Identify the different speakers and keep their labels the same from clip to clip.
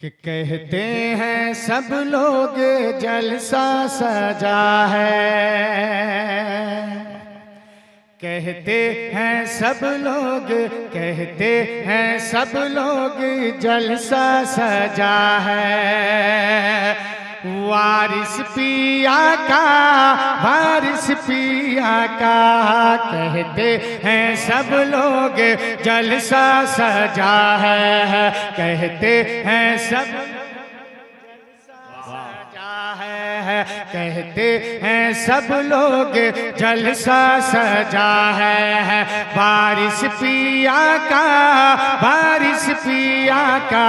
Speaker 1: कि कहते हैं सब लोग जलसा सजा है, कहते हैं सब लोग, कहते हैं सब लोग जलसा सजा है। वारिस पिया का, वारिस पिया का, कहते हैं सब लोग जलसा सजा है, कहते हैं सब कहते हैं सब लोग जलसा सजा है। वारिस पिया का, वारिस पिया का,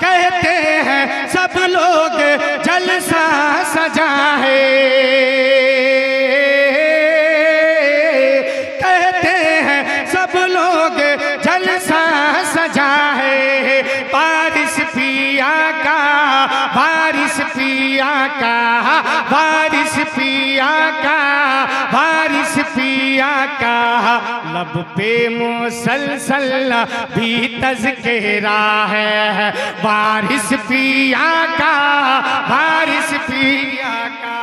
Speaker 1: कहते हैं सब लोग जलसा सजा है, कहते हैं सब लोग जलसा सजा है। वारिस पिया का, वारिस पिया का, वारिस पिया का, वारिस पिया का, लब पे मुसलसल भी तज़किरा है। वारिस पिया का, वारिस पिया का,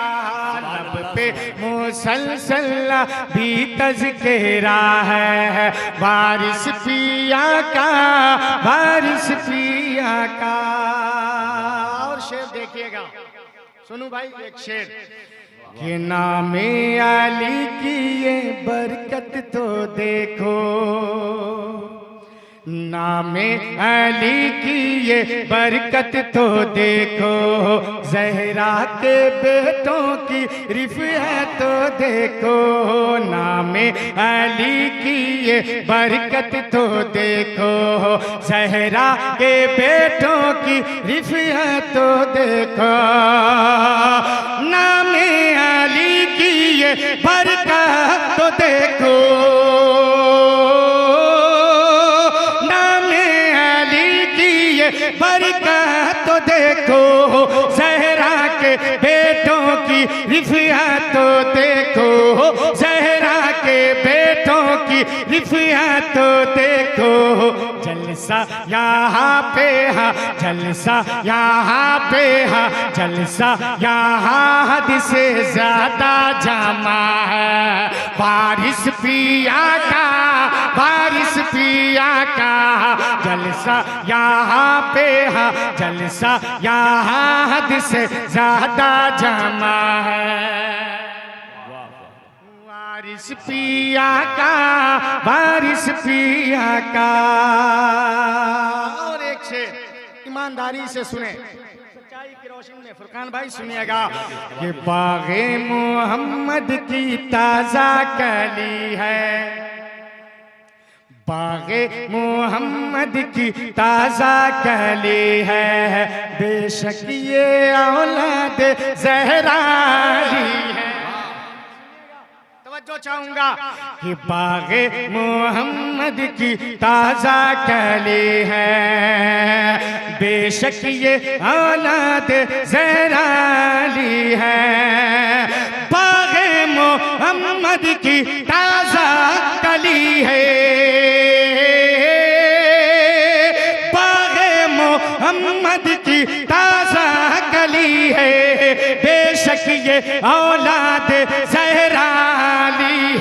Speaker 1: लब पे मुसलसल भी तज़किरा है। वारिस पिया का, वारिस पिया का। और शेर देखिएगा, सुनो भाई एक शेर कि नामे अली की ये बरकत तो देखो, नामे अली की ये बरकत तो देखो, ज़हरा के बेटों की रिफ़अत तो देखो। नामे अली की ये बरकत तो देखो, ज़हरा के बेटों की रिफ़अत तो देखो। नामे अली की ये बरकत तो देखो, बरकत तो देखो, ज़हरा के बेटों की रिफ़अत तो देखो, ज़हरा के बेटों की रिफ़अत तो देखो। जलसा यहाँ पे है, जलसा यहाँ पे है, जलसा यहाँ हद से ज़्यादा जमा है। वारिस पिया का, वारिस पिया का, जलसा यहाँ पे है, जलसा यहाँ हद से ज़्यादा जमा है। वारिस पिया का, वारिस पिया का। और एक शेर ईमानदारी से सुने, सच्चाई की रोशनी में फुरकान भाई सुनिएगा कि बाग़े मोहम्मद की ताज़ा कली है, बाग़े मोहम्मद की ताज़ा कली है, बेशक ये औलाद ज़हरा है। तवज्जो चाहूँगा कि बाग़े मोहम्मद की ताज़ा कली है, बेशक ये औलाद ज़हरा है। बाग़े मोहम्मद की ताज़ा कली है, मोहम्मद की ताज़ा कली है, बेशक ये औलाद ज़हरा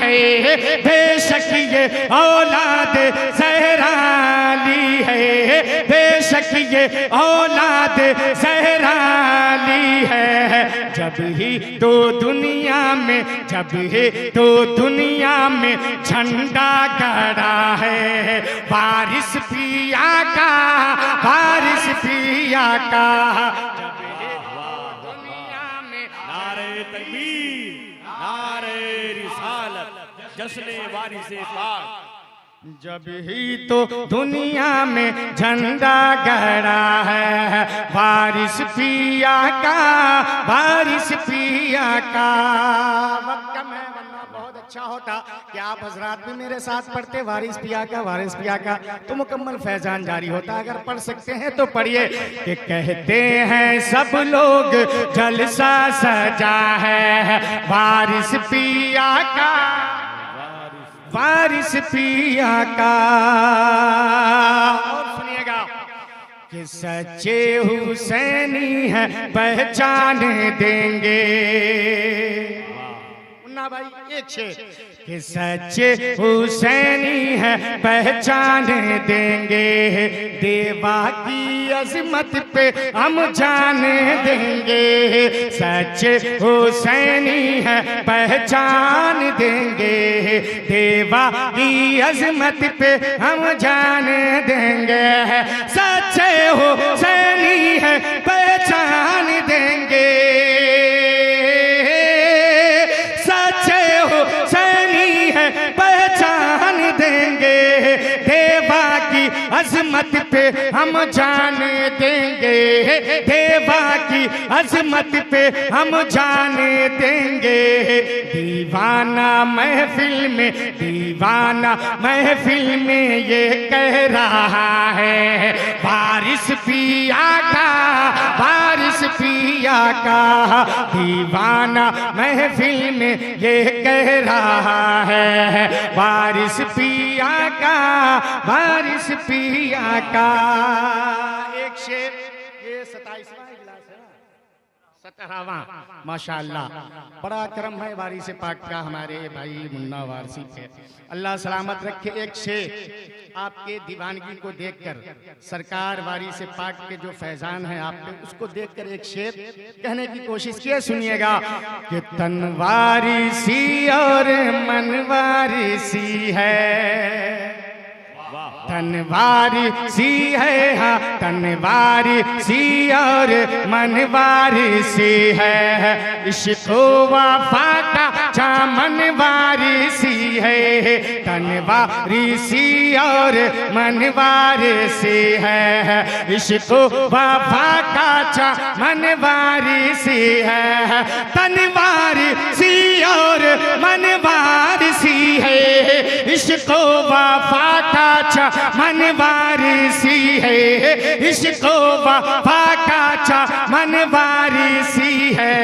Speaker 1: है, बेशक ये औलाद ज़हरा है, बेशक ये औलाद ज़हरा है। जब ही तो दुनिया में, जब ही तो दुनिया में झंडा गड़ा है। वारिस पिया का, वारिस पिया का, जब ही दुनिया में,
Speaker 2: नारे तकबीर, नारे रिसालत, जश्न वारिस पाक।
Speaker 1: जब ही तो दुनिया में झंडा गड़ा है। वारिस पिया का, वारिस पिया का। वक्त कम है वरना बहुत अच्छा होता कि आप हजरात भी मेरे साथ पढ़ते वारिस पिया का, वारिस पिया का, तो मुकम्मल फैजान जारी होता। अगर पढ़ सकते हैं तो पढ़िए कि कहते हैं सब लोग जलसा सजा है। वारिस पिया का, वारिस पिया का। और सुनिएगा कि सच्चे हुसैनी है पहचान देंगे। मुन्ना भाई एक शेर कि सच्चे हुसैनी है पहचान देंगे, देवा की अजमत पे हम जान देंगे। सच्चे हुसैनी है पहचान देंगे, देवा की अजमत पे हम जान देंगे। सच्चे हुसैनी है पहचान देंगे, सच्चे हुसैनी है पहचान देंगे, देवा की अजमत पे हम जान देंगे, देवा की अजमत पे हम जान देंगे। दीवाना महफिल में, दीवाना महफिल में ये कह रहा है, बारिश पिया का, बारिश पिया का। दीवाना महफिल में ये कह रहा है, बारिश पिया का, बारिश पिया का। एक शेर, ये 27वां इजलास है, 17वां, माशाअल्लाह। बड़ा करम है वारिस पाक का हमारे भाई मुन्ना वारसी पे, अल्लाह सलामत रखे। एक शेर आपके दीवानगी को देखकर, सरकार वारिस पाक के जो फैजान है आप पे, उसको देखकर एक शेर कहने की कोशिश किए, सुनिएगा कि तन वारिसी और मन वारिसी है, तनवारी सी है, हाँ तनवारी सी और मनवारी सी है। इश्क़ वफ़ा का चामनवारी सी है, तनवारी सी और मनवारी सी है। इश्क़ वफ़ा का चामनवारी सी है, तनवारी सी और मनवारी सी है। इश्क़ वफ़ा का मनवारी सी है, इश्क़ वफ़ा का मनवारी सी है।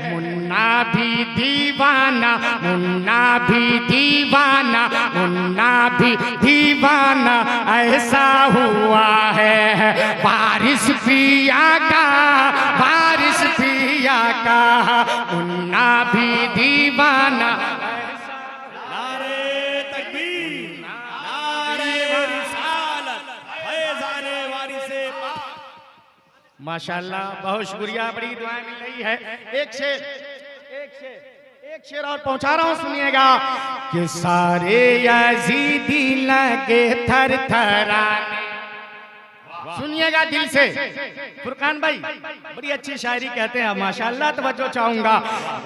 Speaker 1: मुन्ना भी दीवाना, मुन्ना भी दीवाना, मुन्ना भी दीवाना ऐसा हुआ है। बारिश पिया का, बारिश पिया का, मुन्ना भी दीवाना। माशाल्लाह, बहुत शुक्रिया, बड़ी दुआएं मिल रही है। एक शेर, एक शेर, एक शेर और पहुंचा रहा हूं, सुनिएगा कि सारे यजीदी लगे थर थराने। सुनिएगा दिल से, फुरकान भाई बड़ी अच्छी शायरी कहते हैं माशाल्लाह, तवज्जो चाहूंगा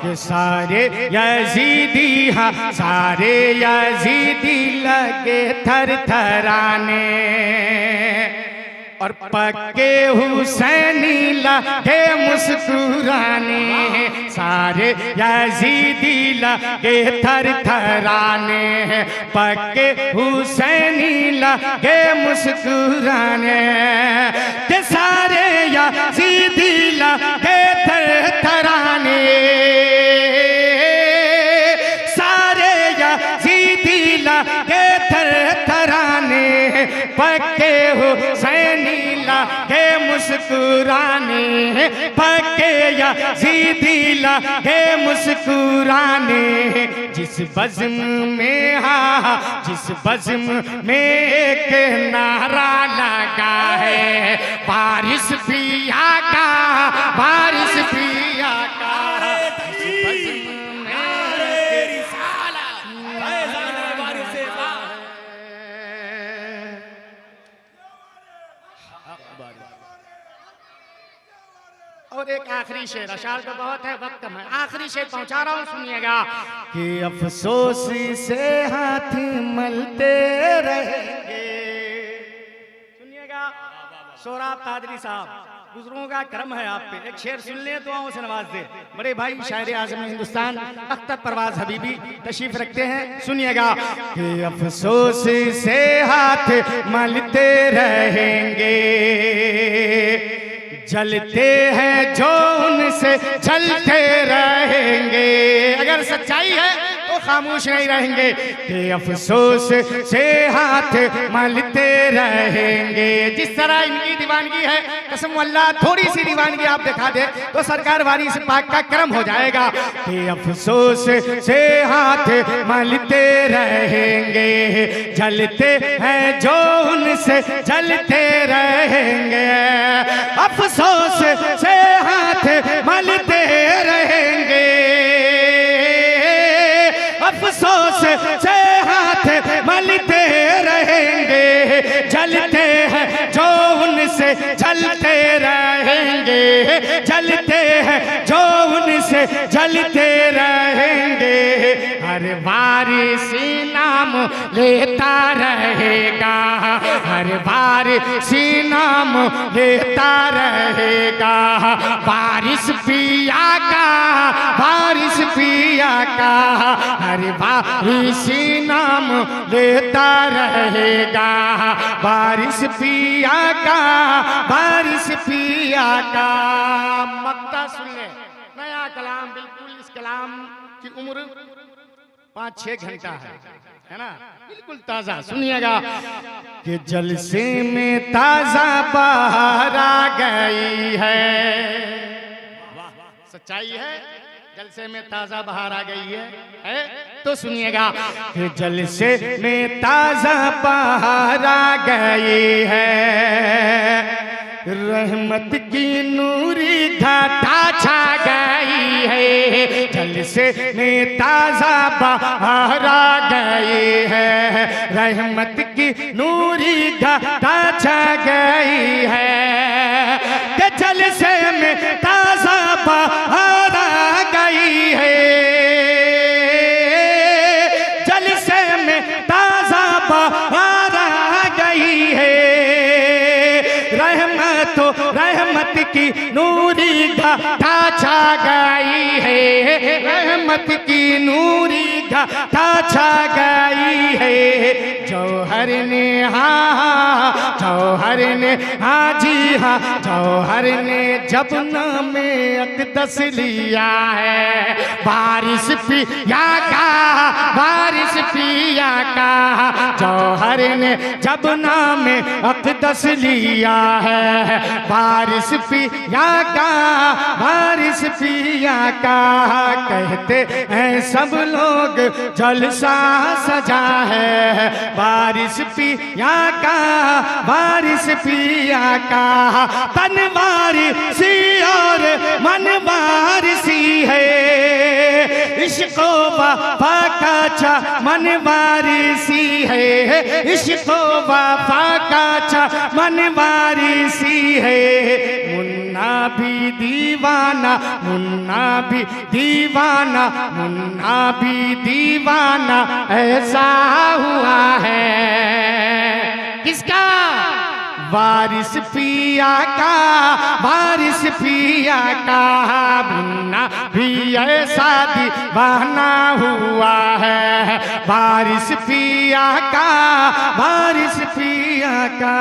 Speaker 1: कि सारे यजीदी, हाँ सारे यजीदी लगे थर थराने, और पक्के हुसैनी लगे मुस्कुराने। सारे यजीदी लगे थर थराने, पक्के हुसैनी लगे मुस्कुराने। के सारे यजीदी लगे थर थराने, सारे यजीदी लगे थर थराने, पक्के हुसैनी लगे मुस्कुराने, पक्के यजीदी लगे मुस्कुराने। जिस बज़्म में, हाँ जिस बज़्म में एक नारा लगा है, बारिश पिया का, बारिश पिया का। और एक आखिरी शेर, अशार तो बहुत है, वक्त कम है, आखिरी शेर पहुंचा रहा हूं, सुनिएगा कि अफसोस से हाथ मलते रहेंगे। सुनिएगा सोहराब कादरी साहब, बुजुर्गों का करम है आप पे, एक शेर सुन ले, दुआओं से नवाज दे। बड़े भाई शायर आज़म हिंदुस्तान अख्तर परवाज हबीबी तशरीफ रखते हैं, सुनिएगा कि अफसोस से हाथ मलते रहेंगे, जलते हैं जो उनसे जलते रहेंगे। अगर सच्चाई है तो खामोश नहीं रहेंगे कि अफसोस से हाथ मलते रहेंगे। जिस तरह इनकी दीवानगी है, कसम अल्लाह थोड़ी सी दीवानगी आप दिखा दे तो सरकार वारिस पाक का करम हो जाएगा कि अफसोस से हाथ मलते रहेंगे, जलते हैं जो उनसे जलते रहेंगे। अफसोस से हाथ मलते रहेंगे, अफसोस से हाथ मलते रहेंगे, जलते हैं जो उनसे जलते रहेंगे, जलते हैं जो उनसे जलते रहेंगे। हर वारिसी नाम लेता रहेगा, हर वारिसी नाम लेता रहेगा। वारिस पिया का, वारिस पिया का, हर वारिसी नाम लेता रहेगा। वारिस पिया का, वारिस पिया का। मक्ता सुन ले, नया कलाम, बिल्कुल इस कलाम की उम्र 5-6 घंटा है ना, बिल्कुल ताजा। सुनिएगा कि जलसे में ताजा बहार आ गई है। सच्चाई है, जलसे में ताजा बहार आ गई है? तो सुनिएगा कि जलसे में ताजा बहार आ गई है, रहमत की नूरी घटा छा गई है। जलसे में ताजा बहार आ गई है, रहमत की नूरी घटा छा गई है। कि जलसे में ताजा बहार आ गई है, जलसे में ताजा बहार आ गई है। रहमत की नूरी घटा छा गई है, रहमत की नूरी घटा छा गई है। जौहर ने हाँ, जौहर ने हाँ जी हाँ, जौहर ने जब नामे अक़दस लिया है। वारिस पिया का, वारिस पिया का, जौहर ने जब नामे अक़दस लिया है। वारिस पिया का, वारिस पिया का, कहते हैं सब लोग जलसा सजा है। वारिस पिया का, वारिस पिया का, तन वारिसी और मन वारिसी है। इश्क़ वफ़ा का मन वारिसी है, इश्क़ वफ़ा का मन वारिसी है। मुन्ना भी दीवाना, मुन्ना भी दीवाना, मुन्ना भी दीवाना ऐसा हुआ है। किसका? वारिस पिया का, वारिस पिया का, मुन्ना भी ऐसा दीवाना हुआ है। वारिस पिया का, वारिस पिया का।